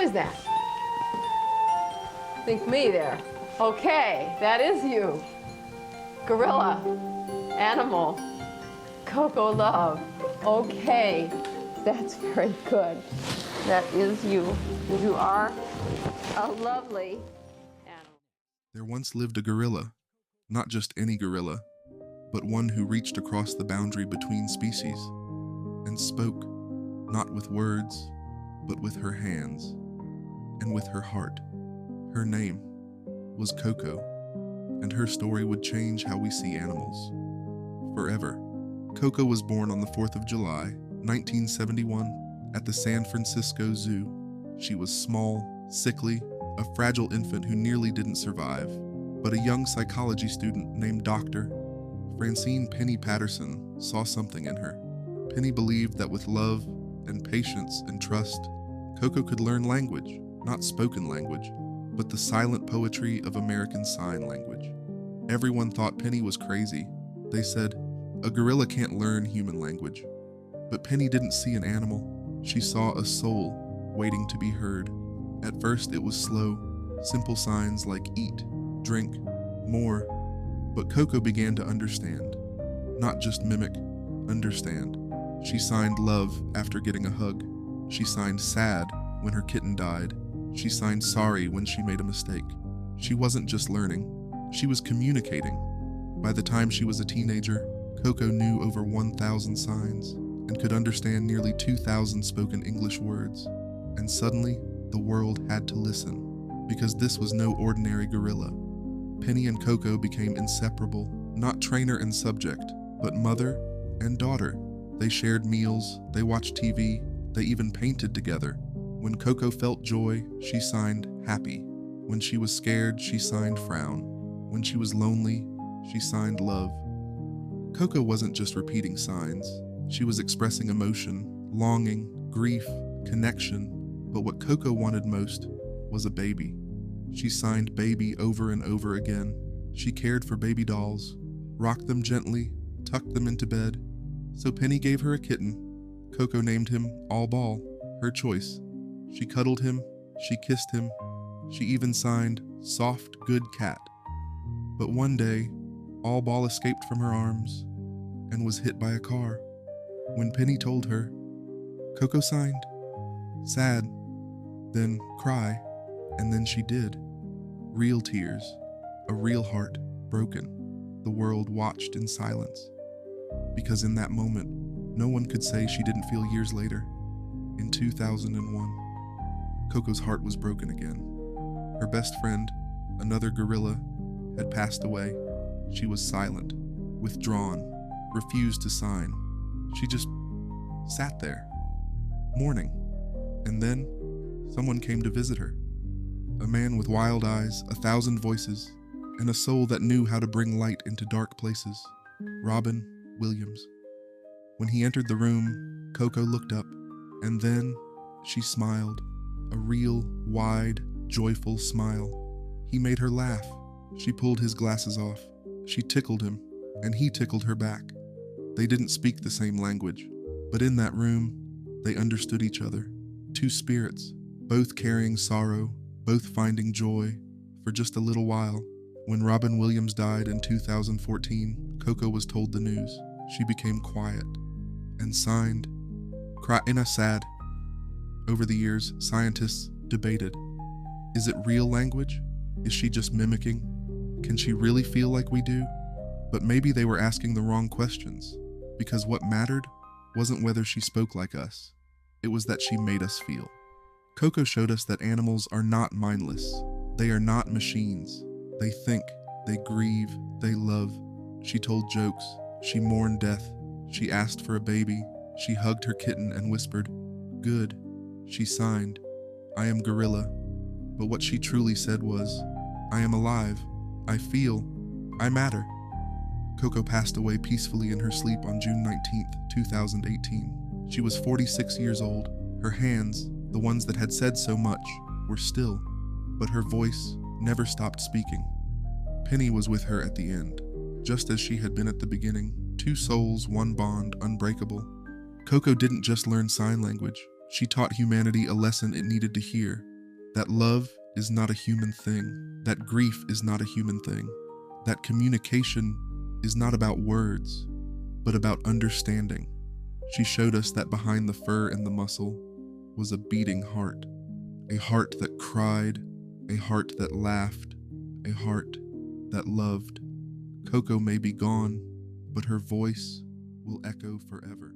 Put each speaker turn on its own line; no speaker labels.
is that? Think me there. Okay, that is you. Gorilla, animal, Coco Love. Okay, that's very good. That is you. You are a lovely animal.
There once lived a gorilla, not just any gorilla, but one who reached across the boundary between species and spoke, not with words, but with her hands and with her heart. Her name was Coco, and her story would change how we see animals forever. Coco was born on the 4th of July, 1971, at the San Francisco Zoo. She was small, sickly, a fragile infant who nearly didn't survive, but a young psychology student named Dr. Francine Penny Patterson saw something in her. Penny believed that with love and patience and trust, Coco could learn language, not spoken language, but the silent poetry of American Sign Language. Everyone thought Penny was crazy. They said, a gorilla can't learn human language. But Penny didn't see an animal. She saw a soul waiting to be heard. At first it was slow, simple signs like eat, drink, more. But Coco began to understand. Not just mimic, understand. She signed love after getting a hug. She signed sad when her kitten died. She signed sorry when she made a mistake. She wasn't just learning, she was communicating. By the time she was a teenager, Coco knew over 1,000 signs and could understand nearly 2,000 spoken English words. And suddenly, the world had to listen, because this was no ordinary gorilla. Penny and Coco became inseparable, not trainer and subject, but mother and daughter. They shared meals, they watched TV, they even painted together. When Coco felt joy, she signed happy. When she was scared, she signed frown. When she was lonely, she signed love. Coco wasn't just repeating signs. She was expressing emotion, longing, grief, connection. But what Coco wanted most was a baby. She signed baby over and over again. She cared for baby dolls, rocked them gently, tucked them into bed. So Penny gave her a kitten. Coco named him All Ball, her choice. She cuddled him, she kissed him, she even signed soft, good cat. But one day, All Ball escaped from her arms and was hit by a car. When Penny told her, Coco signed sad, then cry, and then she did. Real tears, a real heart broken. The world watched in silence. Because in that moment, no one could say she didn't feel years later. In 2001, Coco's heart was broken again. Her best friend, another gorilla, had passed away. She was silent, withdrawn, refused to sign. She just sat there, mourning. And then, someone came to visit her. A man with wild eyes, 1,000 voices, and a soul that knew how to bring light into dark places. Robin Williams. When he entered the room, Coco looked up, and then she smiled. A real, wide, joyful smile. He made her laugh. She pulled his glasses off. She tickled him, and he tickled her back. They didn't speak the same language, but in that room, they understood each other. Two spirits, both carrying sorrow, both finding joy. For just a little while, when Robin Williams died in 2014, Coco was told the news. She became quiet and signed, Kraina sad. Over the years, scientists debated. Is it real language? Is she just mimicking? Can she really feel like we do? But maybe they were asking the wrong questions, because what mattered wasn't whether she spoke like us. It was that she made us feel. Coco showed us that animals are not mindless. They are not machines. They think, they grieve, they love. She told jokes. She mourned death. She asked for a baby. She hugged her kitten and whispered, good. She signed, I am gorilla. But what she truly said was, I am alive. I feel. I matter. Coco passed away peacefully in her sleep on June 19th, 2018. She was 46 years old. Her hands, the ones that had said so much, were still, but her voice never stopped speaking. Penny was with her at the end, just as she had been at the beginning. Two souls, one bond, unbreakable. Coco didn't just learn sign language. She taught humanity a lesson it needed to hear. that love is not a human thing, that grief is not a human thing, that communication is not about words, but about understanding. She showed us that behind the fur and the muscle was a beating heart, a heart that cried, a heart that laughed, a heart that loved. Coco may be gone, but her voice will echo forever.